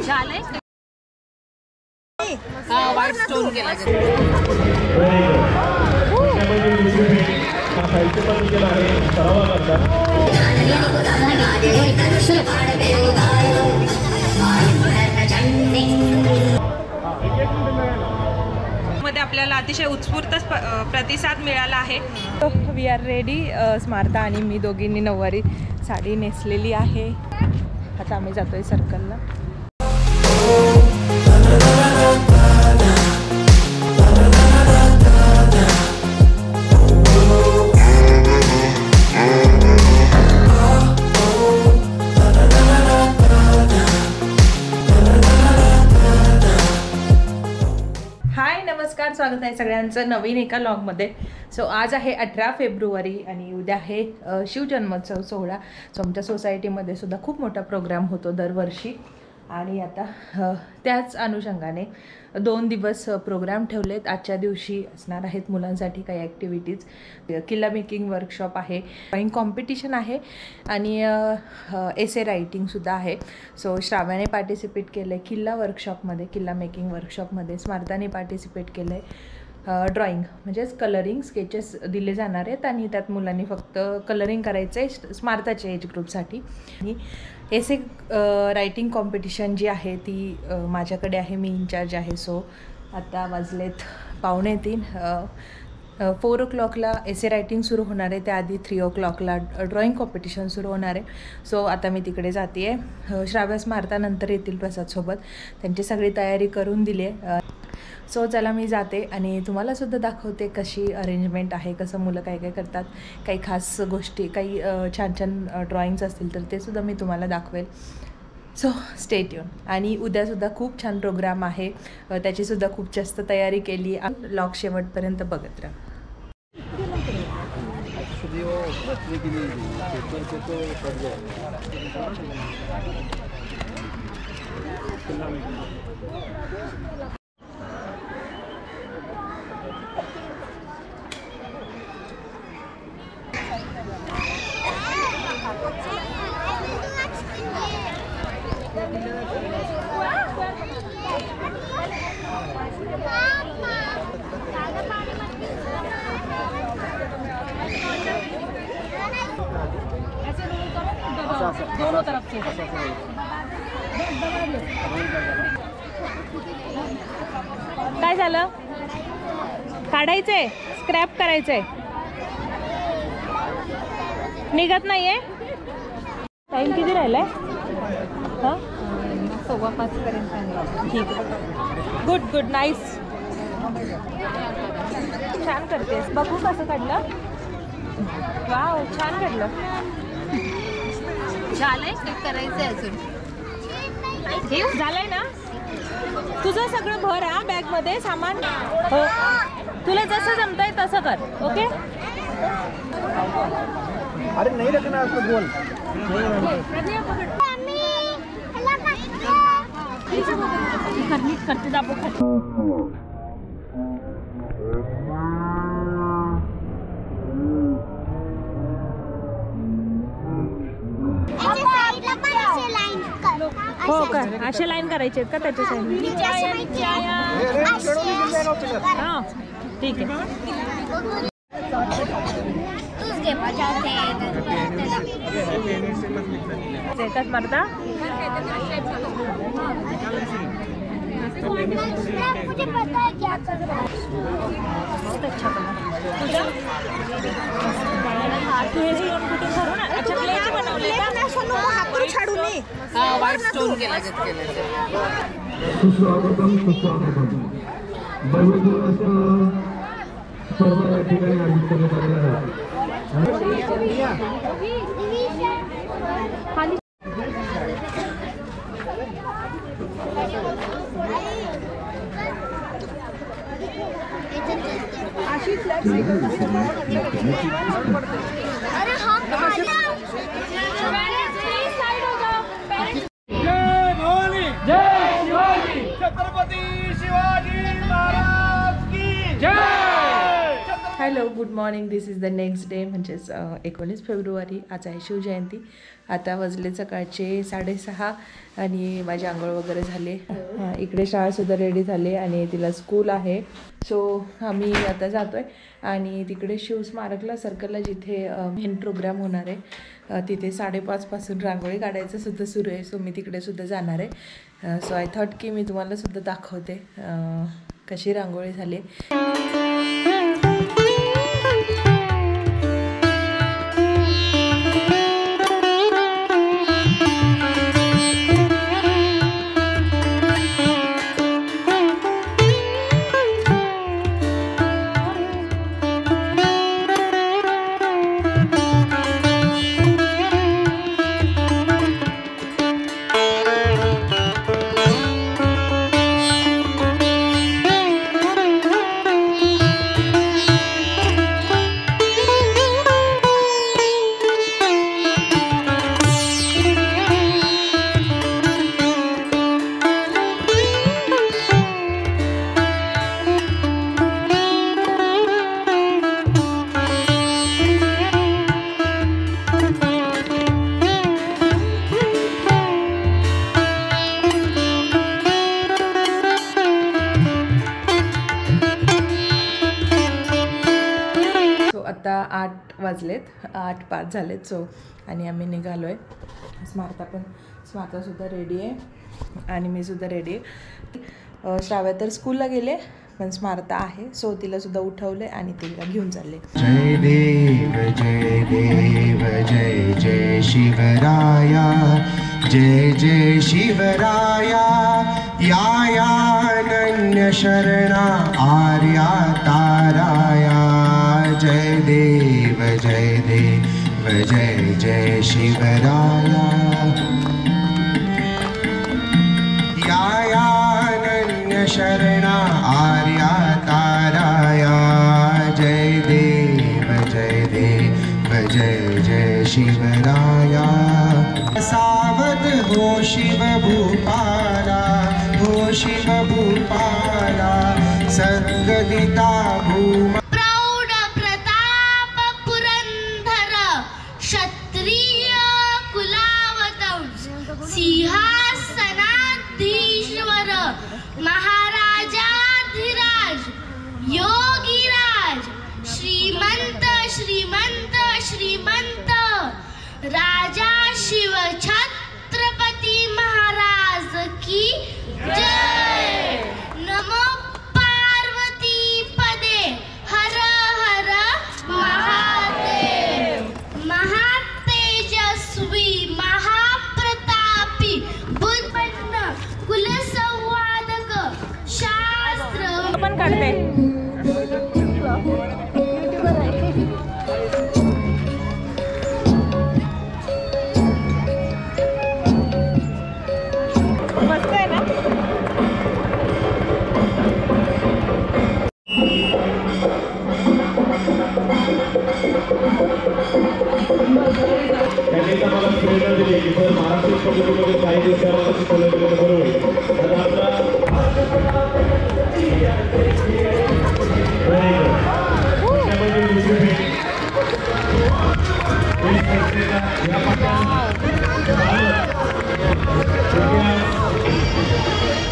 झालंय white stone केला मध्ये आपल्याला अतिशय उत्स्फूर्त प्रतिसाद मिळाला आहे. We R ready. स्मार्ता आणि मी दोघींनी नऊवारी साडी नेसलेली आहे. आता आम्ही जातोय सर्कलला. नमस्कार, स्वागत आहे सगळ्यांचं नवीन एका व्लॉगमध्ये. सो आज आहे 18 फेब्रुवारी आणि उद्या आहे शिवजन्मोत्सव सोहळा. सो आमच्या सोसायटीमध्ये सुद्धा खूप मोठा प्रोग्राम होतो दरवर्षी आणि आता त्याच अनुषंगाने 2 दिवस प्रोग्राम ठेवलेत. आजच्या दिवशी असणार आहेत मुलांसाठी काही ॲक्टिव्हिटीज. किल्ला मेकिंग वर्कशॉप आहे, ड्रॉइंग कॉम्पिटिशन आहे आणि एसे रायटिंगसुद्धा आहे. सो श्राव्याने पार्टिसिपेट केलं आहे किल्ला वर्कशॉपमध्ये, किल्ला मेकिंग वर्कशॉपमध्ये. स्मार्ताने पार्टिसिपेट केलं आहे ड्रॉइंग म्हणजेच कलरिंग स्केचेस दिले जाणार आहेत आणि त्यात मुलांनी फक्त कलरिंग करायचं आहे स्मार्ताच्या एज ग्रुपसाठी. आणि एसे रायटिंग कॉम्पिटिशन जी आहे ती माझ्याकडे आहे, मी इन्चार्ज आहे. सो आता वाजलेत 2:45. 4 o'clockला एसे रायटिंग सुरू होणार आहे, त्याआधी 3 o'clockला ड्रॉइंग कॉम्पिटिशन सुरू होणार आहे. सो आता मी तिकडे जाते आहे. श्राव्या स्मार्तानंतर येतील प्रसादसोबत, त्यांची सगळी तयारी करून दिली आहे. सो चला मी जाते आणि तुम्हालासुद्धा दाखवते कशी अरेंजमेंट आहे, कसं मुलं काय काय करतात, काही खास गोष्टी, काही छान छान ड्रॉइंग्स असतील तर ते सुद्धा मी तुम्हाला दाखवेल. So stay tune. आणि उद्यासुद्धा खूप छान प्रोग्राम आहे, त्याचीसुद्धा खूप जास्त तयारी केली. व्लॉग शेवटपर्यंत बघत राहा. दोनों तरफ से काय झालं? काढायचंय, स्क्रॅप करायचंय, निघत नाहीये. टाइम किती राहिलाय? हां 5:15 पर्यंत. ठीक आहे, गुड गुड, नाईस, छान करतेस. बघू कसं काढलं. वाव, छान काढलं. झालंय, करायचंय अजून. झालंय ना तुझं सगळं भर हा बॅग मध्ये सामान. हो, तुला जसं जमतंय तसं कर. ओके. अरे नहीं रखना उसको गोल. करते दाबो. हो का, असे लाईन करायचे आहेत का त्याच्या साईडने? हां ठीक आहे. एकच मारता. बहुत अच्छा बना. तुझा तू हे कुठून करू ना. अच्छा, क्लेचे बनवले का? हातून छाडून नाही, व्हाईट स्टोन केला. सुस्वागतम सुस्वागतम. सर्व या ठिकाणी आयोजित करण्यात आलेलं आहे. Hello good morning. This is the next day, म्हणजेच 19 फेब्रुवारी. आज आहे शिवजयंती. आता वाजले सकाळचे 6:30 आणि माझी आंघोळ वगैरे झाले. इकडे शाळासुद्धा रेडी झाले आणि तिला स्कूल आहे. सो आम्ही आता जातो आहे आणि तिकडे शिवस्मारकला सर्कलला जिथे मेन प्रोग्राम होणार आहे तिथे 5:30पासून रांगोळी काढायचं सुद्धा सुरू आहे. सो मी तिकडे सुद्धा जाणार आहे. सो आय थॉट की मी तुम्हाला सुद्धा दाखवते कशी रांगोळी झाली. आता 8 वाजलेत, 8:05 झालेत. सो आणि आम्ही निघालो आहे. स्मार्तासुद्धा रेडी आहे आणि मी सुद्धा रेडी आहे. श्राव्या तर स्कूलला गेले पण स्मार्ता आहे. सो तिलासुद्धा उठवले आणि तिला घेऊन चालले. जय देव जय देव जय जय शिवराया, जय जय शिवराया. या अनन्य शरणा आर्या ताराया. जय देव जय देव जय जय शिवराया. या अनन्य शरणा आर्या ताराया. जय देव जय देव जय जय शिवराया. सावध हो शिव भूपाला, हो शिव भूपाला. सद्गदिता भूमा प्रौढ प्रताप पुरंदर, क्षत्रिय कुलावतंस, सिंहासनाधीश्वर, महाराजाधिराज, योगीराज, श्रीमंत श्रीमंत श्रीमंत राजा शिव छत्रपती महाराज की जय. नमो पार्वती पदे हर हर महादेव. महातेजस्वी महाप्रतापी बुद्धपन्न कुलसंवादक शास्त्र पण काढते. मस्त आहे ना. त्यांनी आम्हाला प्रेरणा दिली की जर महाराष्ट्र पद्धतीमध्ये काही दिवसात आम्हाला शिकवलं गेलं तर बरोबर आहे.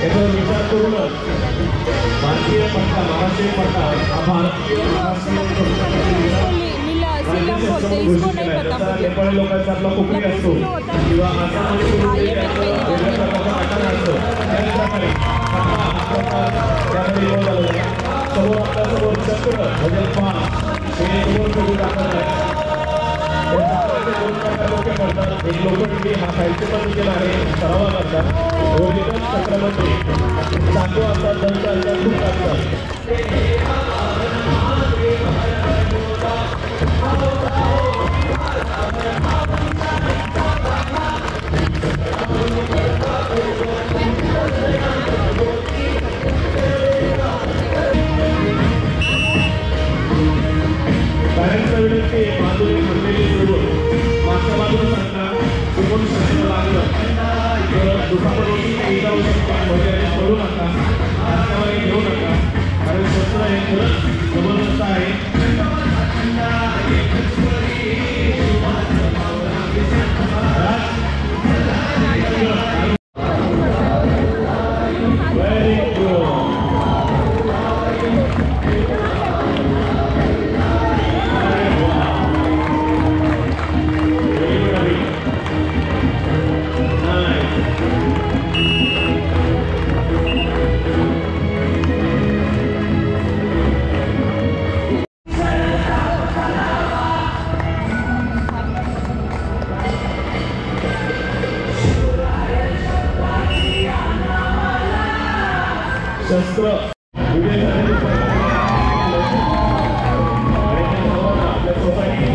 याच्यावर विचार करूनच भारतीय पट्टा, महाराष्ट्रीय पट्टा हा भारतीय नेपाळी लोकांचा आपला कोकणी असतो किंवा आसाममध्ये वेगळ्या प्रकारचा पट्टा असतो. त्याप्रकारे समोर आपल्यासमोर चक्र म्हणजे हे समोर कधी दाखवत आहे. एक लोकगीत हा साहित्य पण केला आहे. सरावा करतात ओरिजिनल चक्रामध्ये चांगू असतात, दंत असतात, खूप असतात. पॅरेंट्सला विनंती बाजूने थांबलेली सोडून मागच्या बाजूला सांगणार कोण शाळेला लागलं तर दुखापत वगैरे करू नका, रस्त्यावर घेऊ नका. कारण स्वच्छ हे खरंच शस्त्र उभे झालेली आपल्या सोसायटी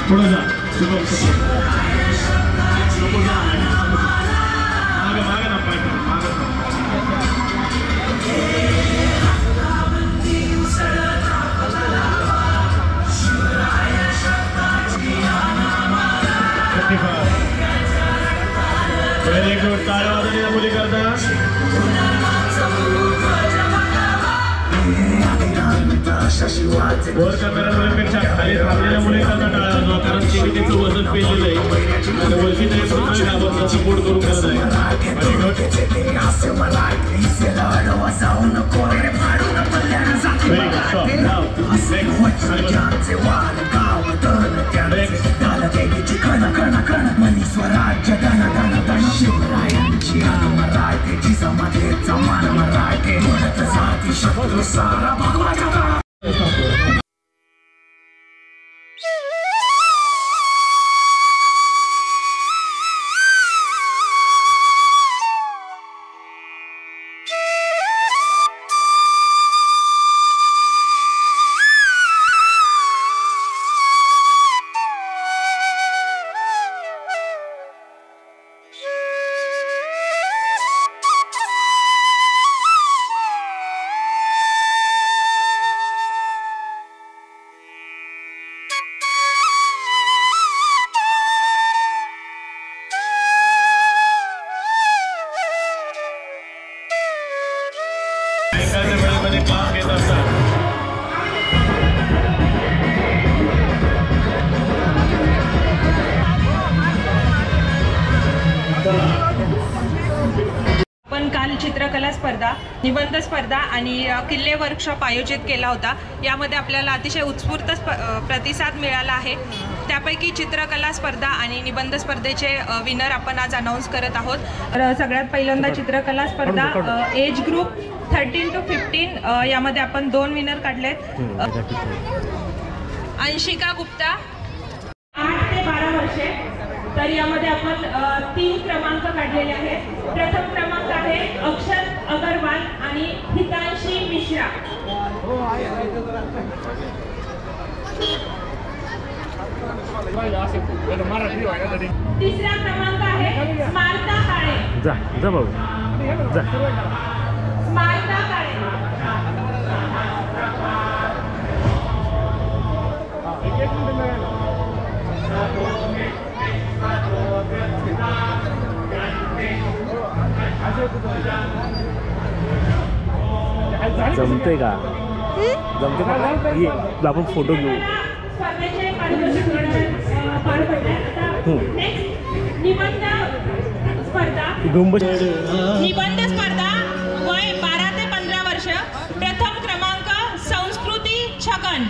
थोड़ा जा वेरी गुड टाळ्या वाजवण्याच्या मुली करता वर कॅमेरा मुलीपेक्षा खाली थांबलेल्या मुली करता टाळ्या वाजवा कारण तिने त्याचं वजन पेलेलं आहे आणि वरची तरी सपोर्ट करून करत आहे व्हेरी गुड आपण काल चित्रकला स्पर्धा, निबंध स्पर्धा आणि किल्ले वर्कशॉप आयोजित केला होता। यामध्ये आपल्याला अतिशय उत्स्फूर्त प्रतिसाद मिळाला आहे। त्यापैकी चित्रकला स्पर्धा आणि निबंध स्पर्धेचे विनर आपण आज अनाउन्स करत आहोत। तर सगळ्यात पहिल्यांदा चित्रकला स्पर्धा एज ग्रुप 13 to 15 यामध्ये आपण 2 विनर काढलेत। अंशिका गुप्ता 8 ते 12 वर्षे, तर यामध्ये आपण 3 क्रमांक काढलेले आहेत। प्रथम क्रमांक आहे अक्षत अगरवाल आणि हितांशी मिश्रा। तिसरा क्रमांक आहे स्मार्ता काळे। जा जा बाबू जा। स्मार्ता काळे। जमते का? जमते का? ये आपण फोटो घेऊ। निबंध स्पर्धा वय 12 ते 15 वर्ष। प्रथम क्रमांक संस्कृती छगन।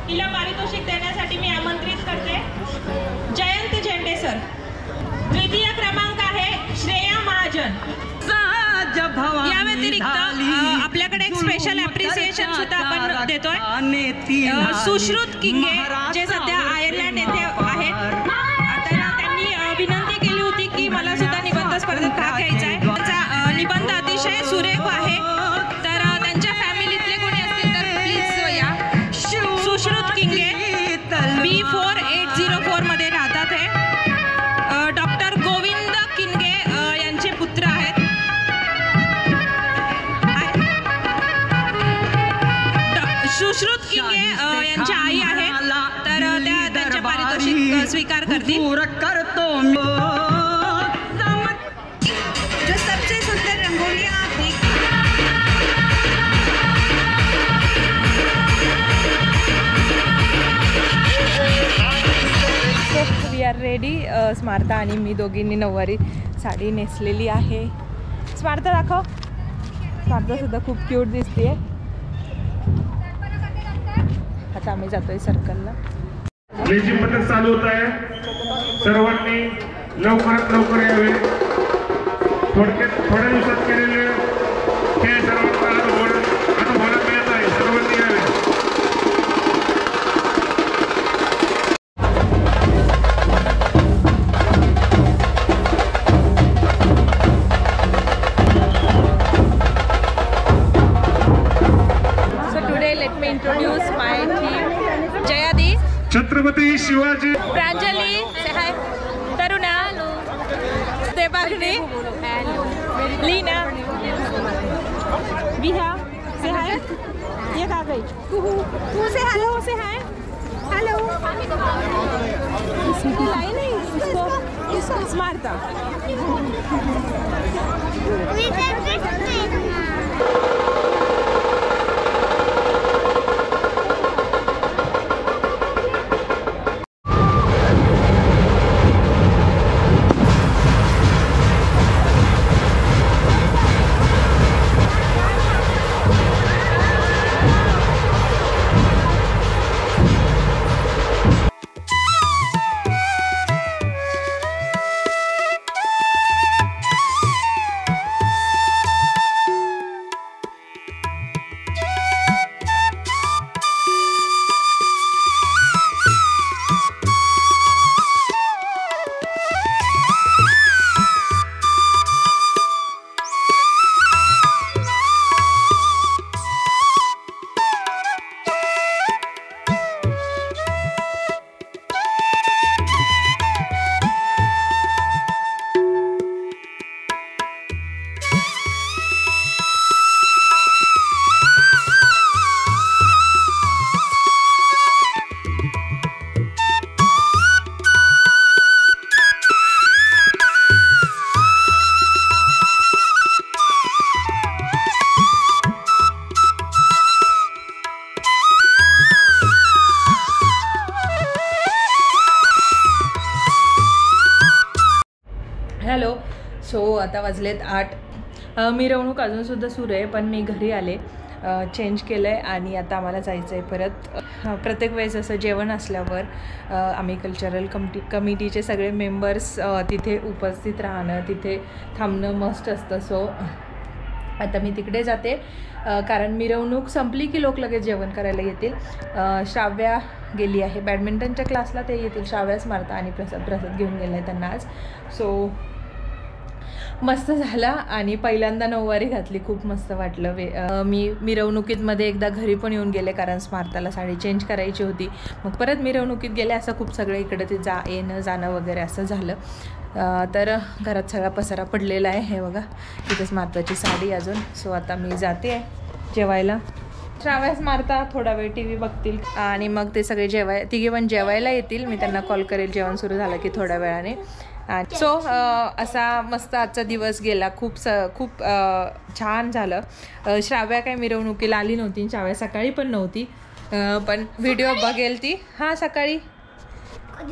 हिला पारितोषिक देण्यासाठी मी आमंत्रित करते जयंत झेंडे सर। द्वितीय क्रमांक आहे श्रेया महाजन। या व्यतिरिक्त आपल्याकडे एक स्पेशल ॲप्रिसिएशन सुद्धा आपण देतोय सुश्रुत किंगे, जे सध्या आयर्लंड येथे आहेत। त्यांनी विनंती केली होती की मला सुद्धा निबंध स्पर्धेत भाग घ्यायचा आहे। निबंध अतिशय सुरेख स्वीकार करतील जो सबसे सुंदर रंगोली आप देख वी आर रेडी. स्मार्था आणि मी दोघींनी नऊवारी साडी नेसलेली आहे. स्मार्था दाखव. स्मार्था सुद्धा खूप क्यूट दिसते. आता आम्ही जातोय सर्कलला. लेझिम पथक चालू होत आहे. सर्वांनी लवकरात लवकर यावे. थोडक्यात थोड्या दिवसात केलेले खेळ सर्वांना अनुभवायला मिळत आहे. सर्वांनी यावे. Introduce my team. Jayadi, Chhatrapati Shivaji, Pranjali, say hi. Taruna, Debagni, Lina, Viha, say hi. Ye ka gayi? Who say hello? Say hi. Hello. इसको लाई नहीं. इसको Smartha. हॅलो. सो आता वाजलेत 8. मिरवणूक अजूनसुद्धा सुरू आहे, पण मी घरी आले, चेंज केलं आहे आणि आता आम्हाला जायचं आहे परत. प्रत्येक वेळेस असं जेवण असल्यावर आम्ही कल्चरल कमिटीचे सगळे मेंबर्स तिथे उपस्थित राहणं, तिथे थांबणं मस्ट असतं. सो आता मी तिकडे जाते, कारण मिरवणूक संपली की लोक लगेच जेवण करायला येतील. श्राव्या गेली आहे बॅडमिंटनच्या क्लासला, ते येतील. श्राव्या, स्मार्था आणि प्रसाद घेऊन गेला आहे त्यांना आज. सो मस्त झाला आणि पहिल्यांदा नऊवारी घातली, खूप मस्त वाटलं. मी मिरवणुकीतमध्ये एकदा घरी पण येऊन गेले, कारण स्मार्थाला साडी चेंज करायची होती. मग परत मिरवणुकीत गेले. असं खूप सगळं इकडं ते येणं जाणं वगैरे असं झालं. तर घरात सगळा पसारा पडलेला आहे. हे बघा, इथे स्मार्थाची साडी अजून. सो आता मी जाते जेवायला. श्राव्या, स्मार्था थोडा वेळ टी व्ही बघतील आणि मग ते सगळे तिघे पण जेवायला येतील. मी त्यांना कॉल करेल जेवण सुरू झालं की थोड्या वेळाने. सो असा मस्त आजचा दिवस गेला. खूप छान झालं. श्राव्या काय मिरवणुकीला आली नव्हती, श्राव्या सकाळी पण नव्हती, पण व्हिडिओ बघेल ती. हां, सकाळी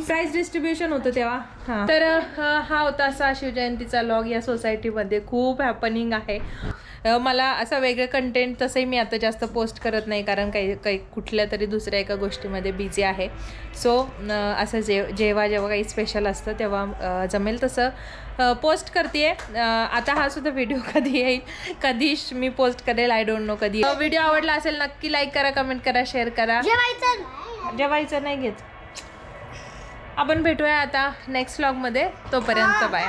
प्राइज डिस्ट्रीब्युशन होतं तेव्हा. हां, तर हा होता असा शिवजयंतीचा लॉग. या सोसायटीमध्ये खूप हॅपनिंग आहे. मला असं वेगळं कंटेंट तसंही मी आता जास्त पोस्ट करत नाही, कारण काही कुठल्या तरी दुसऱ्या एका गोष्टीमध्ये बिझी आहे. सो असं जेव्हा काही स्पेशल असतं तेव्हा जमेल तसं पोस्ट करते आहे. आता हा सुद्धा व्हिडिओ कधी येईल, कधी मी पोस्ट करेल, आय डोंट नो कधी. व्हिडिओ आवडला असेल नक्की लाईक करा, कमेंट करा, शेअर करा. जेवायचं नाही घेत. आपण भेटूया आता नेक्स्ट व्लॉगमध्ये. तोपर्यंत बाय.